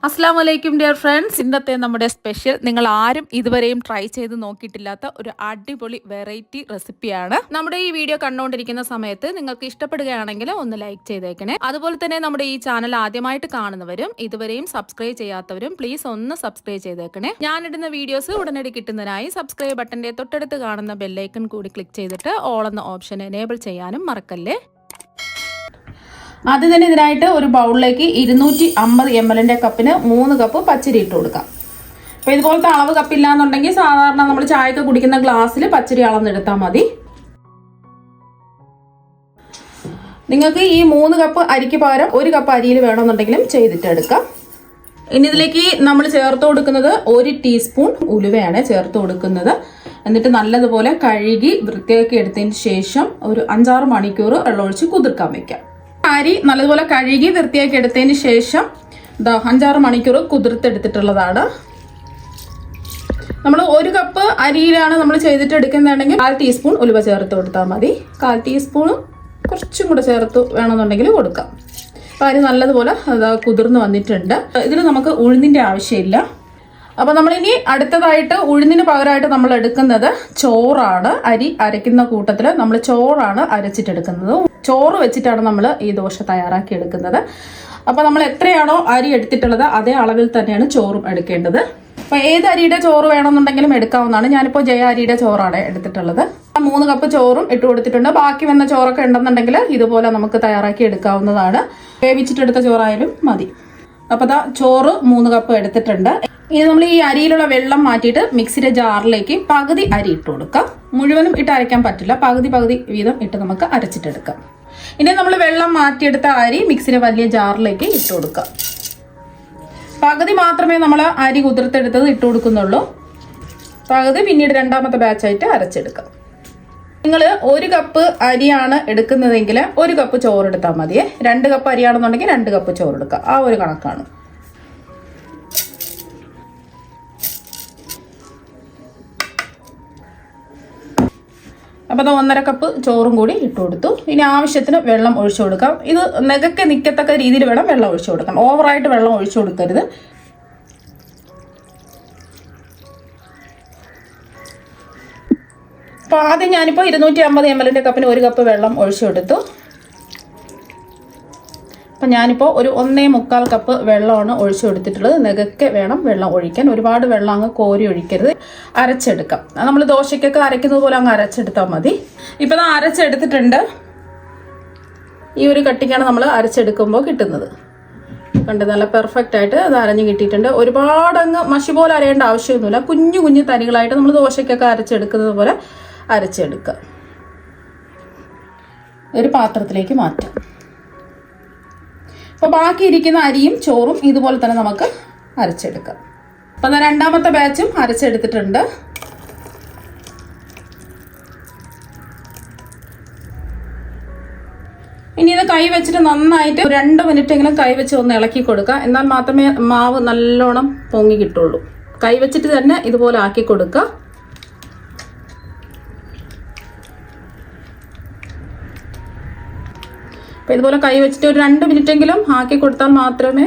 അസ്സലാമു അലൈക്കും dear friends. ഇന്നത്തെ നമ്മുടെ സ്പെഷ്യൽ നിങ്ങൾ ആരും ഇതുവരെയും ട്രൈ ചെയ്ത് നോക്കിയിട്ടില്ലാത്ത ഒരു അടിപൊളി വെറൈറ്റി റെസിപ്പിയാണ്. നമ്മുടെ ഈ വീഡിയോ കണ്ടുകൊണ്ടിരിക്കുന്ന സമയത്ത് നിങ്ങൾക്ക് ഇഷ്ടപ്പെടുകയാണെങ്കിൽ ഒന്ന് ലൈക്ക് ചെയ്തേക്കണേ. അതുപോലെ തന്നെ നമ്മുടെ ഈ ചാനൽ ആദ്യമായിട്ട് കാണുന്നവരും ഇതുവരെയും സബ്സ്ക്രൈബ് ചെയ്യാത്തവരും പ്ലീസ് ഒന്ന് സബ്സ്ക്രൈബ് ചെയ്തേക്കണേ. ഞാനിടുന്ന വീഡിയോസ് ഉടനടി കിട്ടുന്നതിനായി സബ്സ്ക്രൈബ് ബട്ടന്റെ തൊട്ടടുത്ത് കാണുന്ന ബെല്ലൈക്കൺ കൂടി ക്ലിക്ക് ചെയ്തിട്ട് ഓൾ എന്ന ഓപ്ഷൻ എനേബിൾ ചെയ്യാനും മറക്കല്ലേ. ആദ്യം തന്നെ ഇതിനായിട്ട് ഒരു ബൗളിലേക്ക് 250 ml കപ്പിന് 3 കപ്പ് പച്ചരി ഇട്ട് കൊടുക്കാം. അപ്പോൾ ഇതുപോലത്തെ അളവ് കപ്പില്ല എന്നുണ്ടെങ്കിൽ സാധാരണ നമ്മൾ ചായക്ക് കുടിക്കുന്ന ഗ്ലാസ്സിൽ പച്ചരി അളന്നെടുത്താൽ മതി. നിങ്ങൾക്ക് ഈ 3 കപ്പ് അരിക്ക് പകരം 1 കപ്പ് അരിയിൽ വേണമെന്നുണ്ടെങ്കിലും ചെയ്തിട്ട് എടുക്കാം. ഇനി ഇതിലേക്ക് നമ്മൾ ചേർത്ത് കൊടുക്കുന്നത് 1 ടീസ്പൂൺ ഉലുവയാണ് ചേർത്ത് കൊടുക്കുന്നത്. എന്നിട്ട് നല്ലതുപോലെ കഴുകി വൃത്തിയാക്കി എടുത്തതിന് ശേഷം ഒരു 5-6 മണിക്കൂർ വെള്ളമൊഴിച്ച് കുതിർക്കാൻ വെക്കാം. അരി നല്ലതുപോലെ കഴുകി വൃത്തിയാക്കി എടുത്തതിന് ശേഷം 5-6 മണിക്കൂർ കുതിർത്തെടുത്തിട്ടുള്ളതാണ്. നമ്മൾ 1 കപ്പ് അരിയിലാണ് നമ്മൾ ചെയ്തിട്ട് എടുക്കുന്നതാണെങ്കിൽ 1/4 ടീസ്പൂൺ ഉലുവ ചേർത്ത് കൊടുത്താൽ മതി. 1/4 ടീസ്പൂണും കുറച്ചും കൂടെ ചേർത്ത് വേണമെന്നുണ്ടെങ്കിൽ കൊടുക്കാം. അപ്പോൾ അരി നല്ലതുപോലെ കുതിർന്ന് വന്നിട്ടുണ്ട്. ഇതിൽ നമുക്ക് ഉഴുന്നിൻ്റെ ആവശ്യമില്ല. അപ്പോൾ നമ്മളിനി അടുത്തതായിട്ട് ഉഴുന്നിന് പകരമായിട്ട് നമ്മൾ എടുക്കുന്നത് ചോറാണ്. അരി അരയ്ക്കുന്ന കൂട്ടത്തിൽ നമ്മൾ ചോറാണ് അരച്ചിട്ടെടുക്കുന്നത്. ചോറ് വെച്ചിട്ടാണ് നമ്മൾ ഈ ദോശ തയ്യാറാക്കി എടുക്കുന്നത്. അപ്പോൾ നമ്മൾ എത്രയാണോ അരി എടുത്തിട്ടുള്ളത് അതേ അളവിൽ തന്നെയാണ് ചോറും എടുക്കേണ്ടത്. അപ്പോൾ ഏത് അരിയുടെ ചോറ് വേണമെന്നുണ്ടെങ്കിലും എടുക്കാവുന്നതാണ്. ഞാനിപ്പോൾ ജയ അരിയുടെ ചോറാണ് എടുത്തിട്ടുള്ളത്. 3 കപ്പ് ചോറും ഇട്ട് കൊടുത്തിട്ടുണ്ട്. ബാക്കി വന്ന ചോറൊക്കെ ഉണ്ടെന്നുണ്ടെങ്കിൽ ഇതുപോലെ നമുക്ക് തയ്യാറാക്കി എടുക്കാവുന്നതാണ്. വേവിച്ചിട്ടെടുത്ത ചോറായാലും മതി. അപ്പോൾ ചോറ് 3 കപ്പ് എടുത്തിട്ടുണ്ട്. ഇനി നമ്മൾ ഈ അരിയിലുള്ള വെള്ളം മാറ്റിയിട്ട് മിക്സിയുടെ ജാറിലേക്ക് പകുതി അരി ഇട്ട് കൊടുക്കാം. മുഴുവനും ഇട്ട് അരയ്ക്കാൻ പറ്റില്ല, പകുതി വീതം ഇട്ട് നമുക്ക് അരച്ചിട്ടെടുക്കാം. ഇനി നമ്മൾ വെള്ളം മാറ്റിയെടുത്ത അരി മിക്സിയുടെ വലിയ ജാറിലേക്ക് ഇട്ട് കൊടുക്കാം. പകുതി മാത്രമേ നമ്മൾ അരി കുതിർത്തെടുത്തത് ഇട്ട് കൊടുക്കുന്നുള്ളൂ. പകുതി പിന്നീട് രണ്ടാമത്തെ ബാച്ചായിട്ട് അരച്ചെടുക്കാം. നിങ്ങൾ 1 കപ്പ് അരിയാണ് എടുക്കുന്നതെങ്കിൽ 1 കപ്പ് ചോറെടുത്താൽ മതിയേ. 2 കപ്പ് അരിയാണെന്നുണ്ടെങ്കിൽ 2 കപ്പ് ചോറെടുക്കുക. ആ ഒരു കണക്കാണ്. അപ്പോൾ 1.5 കപ്പ് ചോറും കൂടി ഇട്ട് കൊടുത്തു. ഇനി ആവശ്യത്തിന് വെള്ളം ഒഴിച്ചു കൊടുക്കാം. ഇത് നെകക്കെ നിൽക്കത്തക്ക രീതിയിൽ വേണം വെള്ളം ഒഴിച്ചു കൊടുക്കാം. ഓവറായിട്ട് വെള്ളം ഒഴിച്ചു കൊടുക്കരുത്. അപ്പോൾ ആദ്യം ഞാനിപ്പോൾ 250 ml കപ്പിന് 1 കപ്പ് വെള്ളം ഒഴിച്ചു കൊടുത്തു. അപ്പം ഞാനിപ്പോൾ ഒരു 1.25 കപ്പ് വെള്ളമാണ് ഒഴിച്ചു കൊടുത്തിട്ടുള്ളത്. നെകക്കെ വേണം വെള്ളം ഒഴിക്കാൻ. ഒരുപാട് വെള്ളം അങ്ങ് കോരി ഒഴിക്കരുത്. അരച്ചെടുക്കാം. നമ്മൾ ദോശയ്ക്കൊക്കെ അരയ്ക്കുന്നത് പോലെ അങ്ങ് അരച്ചെടുത്താൽ മതി. ഇപ്പം അരച്ചെടുത്തിട്ടുണ്ട്. ഈ ഒരു കട്ടിക്കാണ് നമ്മൾ അരച്ചെടുക്കുമ്പോൾ കിട്ടുന്നത്. കണ്ട് നല്ല പെർഫെക്റ്റ് ആയിട്ട് അത് അരഞ്ഞ് കിട്ടിയിട്ടുണ്ട്. ഒരുപാട് അങ്ങ് മഷി പോലെ അരയേണ്ട ആവശ്യമൊന്നുമില്ല. കുഞ്ഞു തരികളായിട്ട് നമ്മൾ ദോശയ്ക്കൊക്കെ അരച്ചെടുക്കുന്നത് പോലെ അരച്ചെടുക്കുക. ഒരു പാത്രത്തിലേക്ക് മാറ്റാം. അപ്പോൾ ബാക്കി ഇരിക്കുന്ന അരിയും ചോറും ഇതുപോലെ തന്നെ നമുക്ക് അരച്ചെടുക്കാം. അപ്പം രണ്ടാമത്തെ ബാച്ചും അരച്ചെടുത്തിട്ടുണ്ട്. ഇനി ഇത് കൈ വെച്ചിട്ട് നന്നായിട്ട് 2 മിനിറ്റെങ്കിലും കൈ വെച്ച് ഒന്ന് ഇളക്കി കൊടുക്കുക. എന്നാൽ മാത്രമേ മാവ് നല്ലോണം പൊങ്ങി കിട്ടുള്ളൂ. കൈ വെച്ചിട്ട് തന്നെ ഇതുപോലെ ആക്കി കൊടുക്കുക. അപ്പോൾ ഇതുപോലെ കൈ വെച്ചിട്ട് ഒരു 2 മിനിറ്റെങ്കിലും ആക്കി കൊടുത്താൽ മാത്രമേ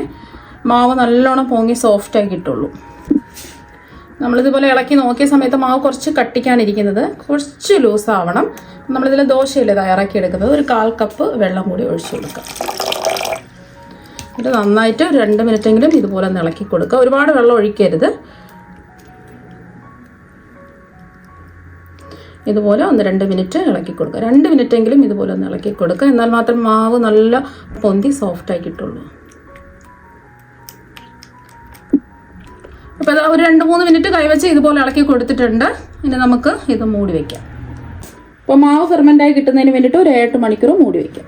മാവ് നല്ലോണം പൊങ്ങി സോഫ്റ്റായി കിട്ടുള്ളൂ. നമ്മളിതുപോലെ ഇളക്കി നോക്കിയ സമയത്ത് മാവ് കുറച്ച് കട്ടിക്കാനിരിക്കുന്നത്, കുറച്ച് ലൂസാവണം. നമ്മളിതിൽ ദോശയല്ലേ തയ്യാറാക്കി എടുക്കുന്നത്. ഒരു 1/4 കപ്പ് വെള്ളം കൂടി ഒഴിച്ചു കൊടുക്കുക. എന്നിട്ട് നന്നായിട്ട് 2 മിനിറ്റെങ്കിലും ഇതുപോലെ ഒന്ന് ഇളക്കി കൊടുക്കുക. ഒരുപാട് വെള്ളം ഒഴിക്കരുത്. ഇതുപോലെ 1-2 മിനിറ്റ് ഇളക്കി കൊടുക്കുക. 2 മിനിറ്റെങ്കിലും ഇതുപോലെ ഒന്ന് ഇളക്കി കൊടുക്കുക. എന്നാൽ മാത്രം മാവ് നല്ല പൊന്തി സോഫ്റ്റായി കിട്ടുള്ളൂ. അപ്പോൾ ഒരു 2-3 മിനിറ്റ് കൈവച്ച് ഇതുപോലെ ഇളക്കി കൊടുത്തിട്ടുണ്ട്. ഇനി നമുക്ക് ഇത് മൂടി വയ്ക്കാം. അപ്പോൾ മാവ് ഫെർമെൻ്റായി കിട്ടുന്നതിന് വേണ്ടിയിട്ട് ഒരു 8 മണിക്കൂർ മൂടി വയ്ക്കാം.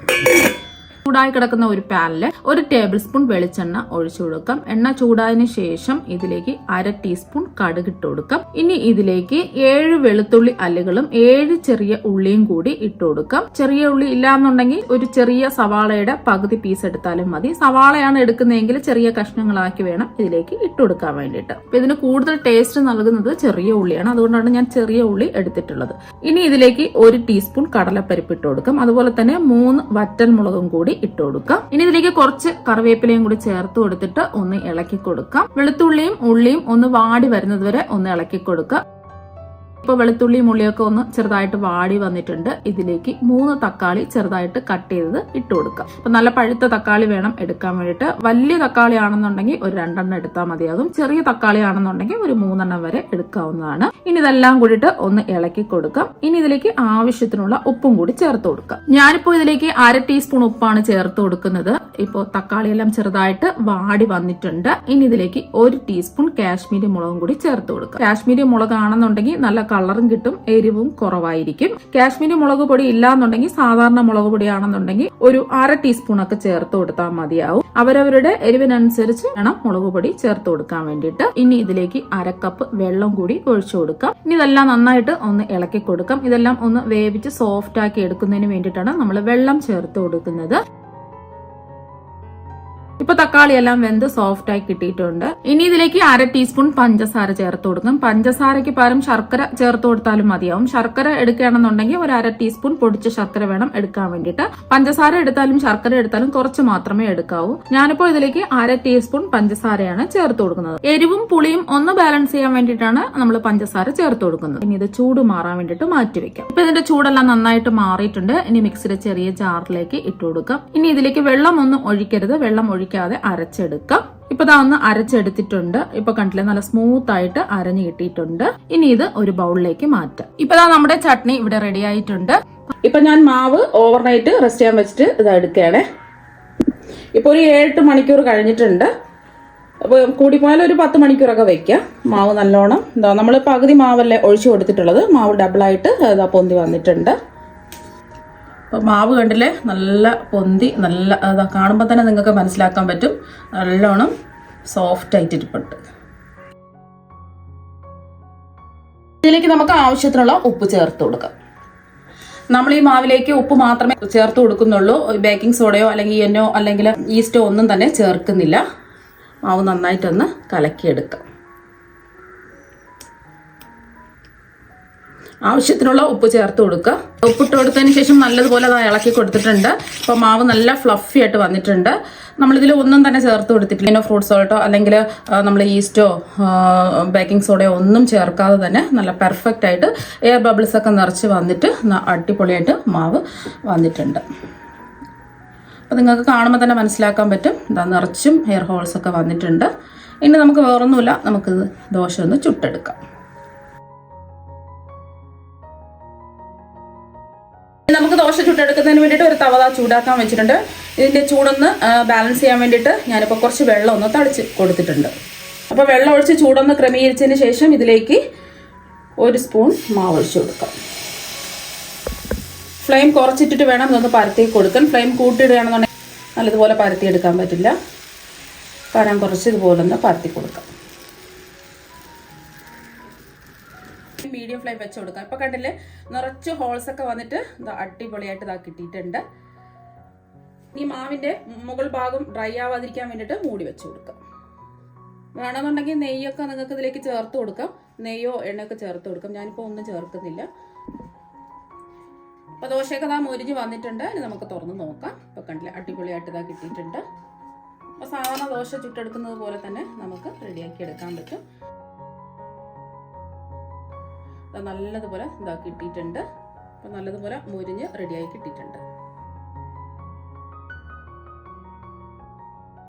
ചൂടായി കിടക്കുന്ന ഒരു പാനിൽ 1 ടേബിൾ സ്പൂൺ വെളിച്ചെണ്ണ ഒഴിച്ചു കൊടുക്കാം. എണ്ണ ചൂടായതിനു ശേഷം ഇതിലേക്ക് 1/2 ടീസ്പൂൺ കടുക് ഇട്ട് കൊടുക്കാം. ഇനി ഇതിലേക്ക് 7 വെളുത്തുള്ളി അല്ലികളും 7 ചെറിയ ഉള്ളിയും കൂടി ഇട്ട് കൊടുക്കാം. ചെറിയ ഉള്ളി ഇല്ലാന്നുണ്ടെങ്കിൽ ഒരു ചെറിയ സവാളയുടെ പകുതി പീസ് എടുത്താലും മതി. സവാളയാണ് എടുക്കുന്നതെങ്കിൽ ചെറിയ കഷ്ണങ്ങളാക്കി വേണം ഇതിലേക്ക് ഇട്ട് കൊടുക്കാൻ വേണ്ടിയിട്ട്. അപ്പൊ ഇതിന് കൂടുതൽ ടേസ്റ്റ് നൽകുന്നത് ചെറിയ ഉള്ളിയാണ്. അതുകൊണ്ടാണ് ഞാൻ ചെറിയ ഉള്ളി എടുത്തിട്ടുള്ളത്. ഇനി ഇതിലേക്ക് 1 ടീസ്പൂൺ കടലപ്പരിപ്പ് ഇട്ട് കൊടുക്കാം. അതുപോലെ തന്നെ 3 വറ്റൽ മുളകും കൂടി ഇട്ട് കൊടുക്കാം. ഇനി ഇതിലേക്ക് കുറച്ച് കറിവേപ്പിലയും കൂടി ചേർത്ത് കൊടുത്തിട്ട് ഒന്ന് ഇളക്കി കൊടുക്കാം. വെളുത്തുള്ളിയും ഉള്ളിയും ഒന്ന് വാടി വരുന്നത് വരെ ഒന്ന് ഇളക്കി കൊടുക്കാം. ഇപ്പോൾ വെളുത്തുള്ളിയും ഉള്ളിയൊക്കെ ഒന്ന് ചെറുതായിട്ട് വാടി വന്നിട്ടുണ്ട്. ഇതിലേക്ക് 3 തക്കാളി ചെറുതായിട്ട് കട്ട് ചെയ്തത് ഇട്ട് കൊടുക്കാം. അപ്പൊ നല്ല പഴുത്ത തക്കാളി വേണം എടുക്കാൻ വേണ്ടിയിട്ട്. വലിയ തക്കാളി ആണെന്നുണ്ടെങ്കിൽ ഒരു 2 എണ്ണം എടുത്താൽ മതിയാകും. ചെറിയ തക്കാളി ആണെന്നുണ്ടെങ്കിൽ ഒരു 3 എണ്ണം വരെ എടുക്കാവുന്നതാണ്. ഇനി ഇതെല്ലാം കൂടിയിട്ട് ഒന്ന് ഇളക്കി കൊടുക്കാം. ഇനി ഇതിലേക്ക് ആവശ്യത്തിനുള്ള ഉപ്പും കൂടി ചേർത്ത് കൊടുക്കാം. ഞാനിപ്പോൾ ഇതിലേക്ക് 1/2 ടീസ്പൂൺ ഉപ്പാണ് ചേർത്ത് കൊടുക്കുന്നത്. ഇപ്പോൾ തക്കാളിയെല്ലാം ചെറുതായിട്ട് വാടി വന്നിട്ടുണ്ട്. ഇനി ഇതിലേക്ക് 1 ടീസ്പൂൺ കാശ്മീരി മുളകും കൂടി ചേർത്ത് കൊടുക്കാം. കാശ്മീരി മുളകാണെന്നുണ്ടെങ്കിൽ നല്ല കളറും കിട്ടും, എരിവും കുറവായിരിക്കും. കാശ്മീരി മുളക് പൊടി ഇല്ലാന്നുണ്ടെങ്കിൽ സാധാരണ മുളക് പൊടിയാണെന്നുണ്ടെങ്കിൽ ഒരു 1/2 ടീസ്പൂൺ ഒക്കെ ചേർത്ത് കൊടുത്താൽ മതിയാവും. അവരവരുടെ എരിവിനനുസരിച്ച് വേണം മുളക് പൊടി ചേർത്ത് കൊടുക്കാൻ വേണ്ടിയിട്ട്. ഇനി ഇതിലേക്ക് 1/2 കപ്പ് വെള്ളം കൂടി ഒഴിച്ചു കൊടുക്കാം. ഇനി ഇതെല്ലാം നന്നായിട്ട് ഒന്ന് ഇളക്കി കൊടുക്കാം. ഇതെല്ലാം ഒന്ന് വേവിച്ച് സോഫ്റ്റ് ആക്കി എടുക്കുന്നതിന് വേണ്ടിയിട്ടാണ് നമ്മൾ വെള്ളം ചേർത്ത് കൊടുക്കുന്നത്. ഇപ്പൊ തക്കാളി എല്ലാം വെന്ത് സോഫ്റ്റ് ആയി കിട്ടിയിട്ടുണ്ട്. ഇനി ഇതിലേക്ക് 1/2 ടീസ്പൂൺ പഞ്ചസാര ചേർത്ത് കൊടുക്കും. പഞ്ചസാരയ്ക്ക് പകരം ശർക്കര ചേർത്ത് കൊടുത്താലും മതിയാവും. ശർക്കര എടുക്കുകയാണെന്നുണ്ടെങ്കിൽ ഒരു 1/2 ടീസ്പൂൺ പൊടിച്ച ശർക്കര വേണം എടുക്കാൻ വേണ്ടിയിട്ട്. പഞ്ചസാര എടുത്താലും ശർക്കര എടുത്താലും കുറച്ച് മാത്രമേ എടുക്കാവൂ. ഞാനിപ്പോ ഇതിലേക്ക് 1/2 ടീസ്പൂൺ പഞ്ചസാരയാണ് ചേർത്ത് കൊടുക്കുന്നത്. എരിവും പുളിയും ഒന്ന് ബാലൻസ് ചെയ്യാൻ വേണ്ടിയിട്ടാണ് നമ്മൾ പഞ്ചസാര ചേർത്ത് കൊടുക്കുന്നത്. ഇനി ഇത് ചൂട് മാറാൻ വേണ്ടിയിട്ട് മാറ്റിവെക്കാം. ഇപ്പൊ ഇതിന്റെ ചൂടെല്ലാം നന്നായിട്ട് മാറിയിട്ടുണ്ട്. ഇനി മിക്സിയുടെ ചെറിയ ജാറിലേക്ക് ഇട്ട് കൊടുക്കാം. ഇനി ഇതിലേക്ക് വെള്ളം ഒന്നും ഒഴിക്കരുത്. വെള്ളം ഒഴിക്കാതെ അരച്ചെടുക്കാം. ഇപ്പൊ ഇതാ ഒന്ന് അരച്ചെടുത്തിട്ടുണ്ട്. ഇപ്പൊ കണ്ടില്ലേ, നല്ല സ്മൂത്ത് ആയിട്ട് അരഞ്ഞു കിട്ടിയിട്ടുണ്ട്. ഇനി ഇത് ഒരു ബൗളിലേക്ക് മാറ്റാം. ഇപ്പൊ ഇതാ നമ്മുടെ ചട്നി ഇവിടെ റെഡി ആയിട്ടുണ്ട്. ഇപ്പൊ ഞാൻ മാവ് ഓവർനൈറ്റ് റെസ്റ്റ് ചെയ്യാൻ വെച്ചിട്ട് ഇതാ എടുക്കുകയാണേ. ഇപ്പൊ ഒരു 7-8 മണിക്കൂർ കഴിഞ്ഞിട്ടുണ്ട്. അപ്പൊ കൂടിപ്പോയാലും ഒരു 10 മണിക്കൂറൊക്കെ വെക്കാം. മാവ് നല്ലോണം എന്താ നമ്മൾ പകുതി മാവല്ലേ ഒഴിച്ചു കൊടുത്തിട്ടുള്ളത്. മാവ് ഡബിളായിട്ട് ഇതാ പൊന്തി വന്നിട്ടുണ്ട്. അപ്പോൾ മാവ് കണ്ടില്ലേ, നല്ല പൊന്തി, നല്ല അതാ കാണുമ്പോൾ തന്നെ നിങ്ങൾക്ക് മനസ്സിലാക്കാൻ പറ്റും, നല്ലോണം സോഫ്റ്റ് ആയിട്ടിരിപ്പുണ്ട്. ഇതിലേക്ക് നമുക്ക് ആവശ്യത്തിനുള്ള ഉപ്പ് ചേർത്ത് കൊടുക്കാം. നമ്മൾ ഈ മാവിലേക്ക് ഉപ്പ് മാത്രമേ ചേർത്ത് കൊടുക്കുന്നുള്ളൂ. ബേക്കിംഗ് സോഡയോ അല്ലെങ്കിൽ എണ്ണയോ അല്ലെങ്കിൽ ഈസ്റ്റോ ഒന്നും തന്നെ ചേർക്കുന്നില്ല. മാവ് നന്നായിട്ടൊന്ന് കലക്കിയെടുക്കാം. ആവശ്യത്തിനുള്ള ഉപ്പ് ചേർത്ത് കൊടുക്കുക. ഉപ്പിട്ട് കൊടുത്തതിന് ശേഷം നല്ലതുപോലെ അത് ഇളക്കി കൊടുത്തിട്ടുണ്ട്. അപ്പോൾ മാവ് നല്ല ഫ്ലഫി ആയിട്ട് വന്നിട്ടുണ്ട്. നമ്മളിതിൽ ഒന്നും തന്നെ ചേർത്ത് കൊടുത്തിട്ടില്ല. ഫ്രൂട്ട് സോൾട്ടോ അല്ലെങ്കിൽ നമ്മൾ ഈസ്റ്റോ ബേക്കിംഗ് സോഡയോ ഒന്നും ചേർക്കാതെ തന്നെ നല്ല പെർഫെക്റ്റ് ആയിട്ട് എയർ ബബിൾസ് ഒക്കെ നിറച്ച് വന്നിട്ട് അടിപൊളിയായിട്ട് മാവ് വന്നിട്ടുണ്ട്. അപ്പോൾ നിങ്ങൾക്ക് കാണുമ്പോൾ തന്നെ മനസ്സിലാക്കാൻ പറ്റും, ഇതാ നിറച്ചും എയർ ഹോൾസ് ഒക്കെ വന്നിട്ടുണ്ട്. ഇനി നമുക്ക് വേറൊന്നുമില്ല, നമുക്കിത് ദോശ ഒന്ന് ചുട്ടെടുക്കാം. നമുക്ക് ദോശ ചുട്ടെടുക്കുന്നതിന് വേണ്ടിയിട്ട് ഒരു തവ ചൂടാക്കാൻ വെച്ചിട്ടുണ്ട്. ഇതിൻ്റെ ചൂടൊന്ന് ബാലൻസ് ചെയ്യാൻ വേണ്ടിയിട്ട് ഞാനിപ്പോൾ കുറച്ച് വെള്ളം ഒന്ന് തളിച്ച് കൊടുത്തിട്ടുണ്ട്. അപ്പോൾ വെള്ളം ഒഴിച്ച് ചൂടൊന്ന് ക്രമീകരിച്ചതിന് ശേഷം ഇതിലേക്ക് 1 സ്പൂൺ മാവ് ഒഴിച്ച് കൊടുക്കാം. ഫ്ലെയിം കുറച്ചിട്ടിട്ട് വേണം ഇതൊന്ന് പരത്തി കൊടുക്കാൻ. ഫ്ലെയിം കൂട്ടിയിടുകയാണെന്നുണ്ടെങ്കിൽ നല്ലതുപോലെ പരത്തിയെടുക്കാൻ പറ്റില്ല. കനം കുറച്ച് ഇതുപോലെ ഒന്ന് പരത്തി കൊടുക്കാം. മീഡിയം ഫ്ലെയിം വെച്ച് കൊടുക്കാം. ഇപ്പൊ കണ്ടില്ലേ, നിറച്ച് ഹോൾസ് ഒക്കെ വന്നിട്ട് അടിപൊളിയായിട്ട് ഇതാ കിട്ടിയിട്ടുണ്ട്. ഈ മാവിന്റെ മുകൾ ഭാഗം ഡ്രൈ ആവാതിരിക്കാൻ വേണ്ടിയിട്ട് മൂടി വെച്ച് കൊടുക്കാം. വേണമെന്നുണ്ടെങ്കിൽ നെയ്യൊക്കെ നിങ്ങൾക്ക് ഇതിലേക്ക് ചേർത്ത് കൊടുക്കാം. നെയ്യോ എണ്ണയൊക്കെ ചേർത്ത് കൊടുക്കാം. ഞാനിപ്പോൾ ഒന്നും ചേർക്കുന്നില്ല. അപ്പൊ ദോശയൊക്കെ ഇതാ മൊരിഞ്ഞ് വന്നിട്ടുണ്ട്. ഇനി നമുക്ക് തുറന്ന് നോക്കാം. ഇപ്പൊ കണ്ടില്ലേ, അടിപൊളിയായിട്ട് ഇതാ കിട്ടിയിട്ടുണ്ട്. അപ്പൊ സാധാരണ ദോശ ചുട്ടെടുക്കുന്നത് പോലെ തന്നെ നമുക്ക് റെഡിയാക്കി എടുക്കാൻ പറ്റും. നല്ലതുപോലെ ഇതാക്കി കിട്ടിയിട്ടുണ്ട്. അപ്പം നല്ലതുപോലെ മൊരിഞ്ഞ് റെഡിയായി കിട്ടിയിട്ടുണ്ട്.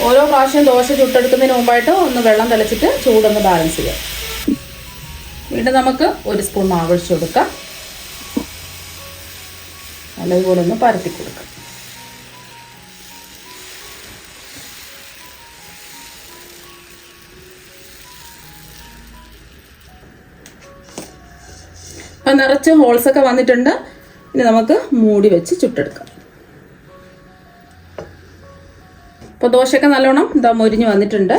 ഓരോ പ്രാവശ്യം ദോശ ചുട്ടെടുക്കുന്നതിന് മുമ്പായിട്ട് ഒന്ന് വെള്ളം തിളച്ചിട്ട് ചൂടൊന്ന് ബാലൻസ് ചെയ്യാം. വീണ്ടും നമുക്ക് 1 സ്പൂൺ മാവ് ഒഴിച്ച് കൊടുക്കാം. നല്ലതുപോലെ ഒന്ന് പരത്തി കൊടുക്കാം. അപ്പം നിറച്ച് ഹോൾസ് ഒക്കെ വന്നിട്ടുണ്ട്. ഇനി നമുക്ക് മൂടി വെച്ച് ചുട്ടെടുക്കാം. അപ്പോൾ ദോശയൊക്കെ നല്ലോണം ഇതാ മൊരിഞ്ഞ് വന്നിട്ടുണ്ട്.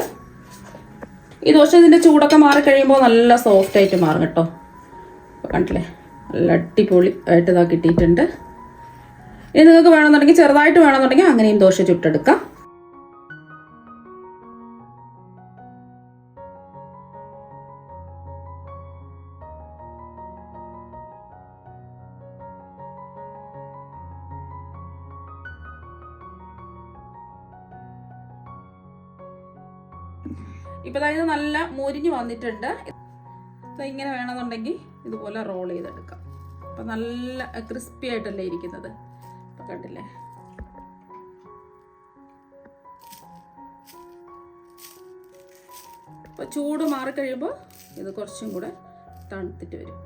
ഈ ദോശ ഇതിൻ്റെ ചൂടൊക്കെ മാറിക്കഴിയുമ്പോൾ നല്ല സോഫ്റ്റ് ആയിട്ട് മാറും കേട്ടോ. അപ്പോൾ കണ്ടില്ലേ, നല്ല അടിപൊളി ആയിട്ട് ഇതാ കിട്ടിയിട്ടുണ്ട്. ഇനി നിങ്ങൾക്ക് വേണമെന്നുണ്ടെങ്കിൽ ചെറുതായിട്ട് വേണമെന്നുണ്ടെങ്കിൽ അങ്ങനെയും ദോശ ചുട്ടെടുക്കാം. ഇപ്പം അതായത് നല്ല മുരിഞ്ഞ് വന്നിട്ടുണ്ട്. ഇങ്ങനെ വേണമെന്നുണ്ടെങ്കിൽ ഇതുപോലെ റോൾ ചെയ്തെടുക്കാം. അപ്പം നല്ല ക്രിസ്പി ആയിട്ടല്ലേ ഇരിക്കുന്നത്. അപ്പം കണ്ടില്ലേ? അപ്പോൾ ചൂട് മാറിക്കഴിയുമ്പോൾ ഇത് കുറച്ചും കൂടെ തണുത്തിട്ട് വരും.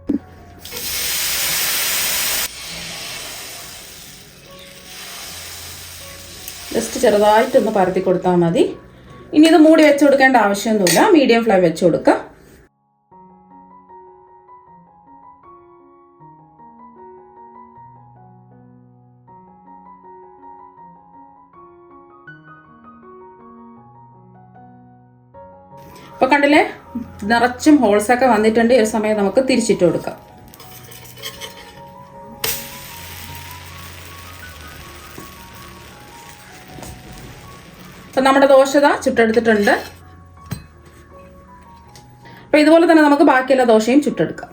ജസ്റ്റ് ചെറുതായിട്ടൊന്ന് പരത്തി കൊടുത്താൽ മതി. ഇനി ഇത് മൂടി വെച്ച് കൊടുക്കേണ്ട ആവശ്യമൊന്നുമില്ല. മീഡിയം ഫ്ലെയിം വെച്ച് കൊടുക്കുക. അപ്പോൾ കണ്ടില്ലേ, നിറച്ചും ഹോൾസൊക്കെ വന്നിട്ടുണ്ട്. ഈ സമയം നമുക്ക് തിരിച്ചിട്ട് കൊടുക്കാം. അപ്പം നമ്മുടെ ദോശ ചുട്ടെടുത്തിട്ടുണ്ട്. അപ്പോൾ ഇതുപോലെ തന്നെ നമുക്ക് ബാക്കിയുള്ള ദോശയും ചുട്ടെടുക്കാം.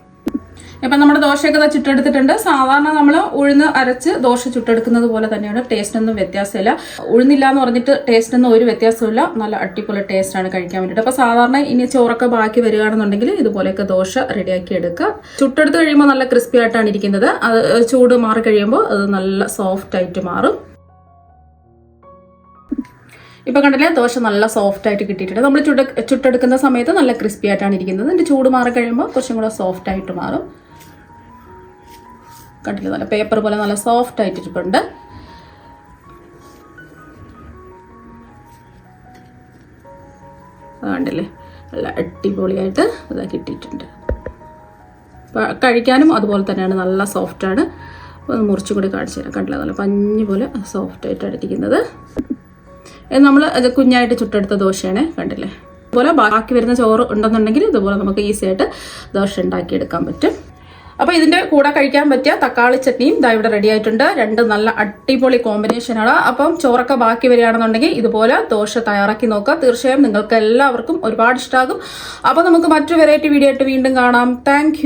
ഇപ്പം നമ്മുടെ ദോശയൊക്കെ ചുട്ടെടുത്തിട്ടുണ്ട്. സാധാരണ നമ്മൾ ഉഴുന്ന് അരച്ച് ദോശ ചുട്ടെടുക്കുന്നത് പോലെ തന്നെയാണ്. ടേസ്റ്റിനൊന്നും വ്യത്യാസമില്ല. ഉഴുന്നില്ല എന്ന് പറഞ്ഞിട്ട് ടേസ്റ്റിനൊന്നും ഒരു വ്യത്യാസമില്ല. നല്ല അടിപൊളി ടേസ്റ്റാണ് കഴിക്കാൻ വേണ്ടിയിട്ട്. അപ്പോൾ സാധാരണ ഇനി ചോറൊക്കെ ബാക്കി വരികയാണെന്നുണ്ടെങ്കിൽ ഇതുപോലെയൊക്കെ ദോശ റെഡിയാക്കി എടുക്കുക. ചുട്ടെടുത്ത് കഴിയുമ്പോൾ നല്ല ക്രിസ്പി ആയിട്ടാണ് ഇരിക്കുന്നത്. അത് ചൂട് മാറി കഴിയുമ്പോൾ അത് നല്ല സോഫ്റ്റ് ആയിട്ട് മാറും. ഇപ്പം കണ്ടില്ലേ, ദോശ നല്ല സോഫ്റ്റ് ആയിട്ട് കിട്ടിയിട്ടുണ്ട്. നമ്മൾ ചുട്ടെടുക്കുന്ന സമയത്ത് നല്ല ക്രിസ്പി ആയിട്ടാണ് ഇരിക്കുന്നത്. ഇതിൻ്റെ ചൂട് മാറി കഴിയുമ്പോൾ കുറച്ചും കൂടെ സോഫ്റ്റ് ആയിട്ട് മാറും. കണ്ടില്ലേ, നല്ല പേപ്പർ പോലെ നല്ല സോഫ്റ്റ് ആയിട്ടിരിപ്പുണ്ട്. കണ്ടില്ലേ, നല്ല അടിപൊളിയായിട്ട് ഇതാ കിട്ടിയിട്ടുണ്ട്. കഴിക്കാനും അതുപോലെ തന്നെയാണ്, നല്ല സോഫ്റ്റാണ്. ഒന്ന് മുറിച്ചും കൂടി കാണിച്ചു തരാം. കണ്ടില്ലേ, നല്ല പഞ്ഞി പോലെ സോഫ്റ്റ് ആയിട്ടാണ് ഇരിക്കുന്നത്. നമ്മൾ കുഞ്ഞായിട്ട് ചുട്ടെടുത്ത ദോശയാണ്. കണ്ടില്ലേ, അതുപോലെ ബാക്കി വരുന്ന ചോറ് ഉണ്ടെന്നുണ്ടെങ്കിൽ ഇതുപോലെ നമുക്ക് ഈസി ആയിട്ട് ദോശ ഉണ്ടാക്കിയെടുക്കാൻ പറ്റും. അപ്പോൾ ഇതിൻ്റെ കൂടെ കഴിക്കാൻ പറ്റിയ തക്കാളി ചട്നിയും ഇതാ ഇവിടെ റെഡി ആയിട്ടുണ്ട്. രണ്ടും നല്ല അടിപൊളി കോമ്പിനേഷനാണ്. അപ്പം ചോറൊക്കെ ബാക്കി വരികയാണെന്നുണ്ടെങ്കിൽ ഇതുപോലെ ദോശ തയ്യാറാക്കി നോക്കുക. തീർച്ചയായും നിങ്ങൾക്ക് എല്ലാവർക്കും ഒരുപാട് ഇഷ്ടമാകും. അപ്പോൾ നമുക്ക് മറ്റൊരു വെറൈറ്റി വീഡിയോ ആയിട്ട് വീണ്ടും കാണാം. താങ്ക്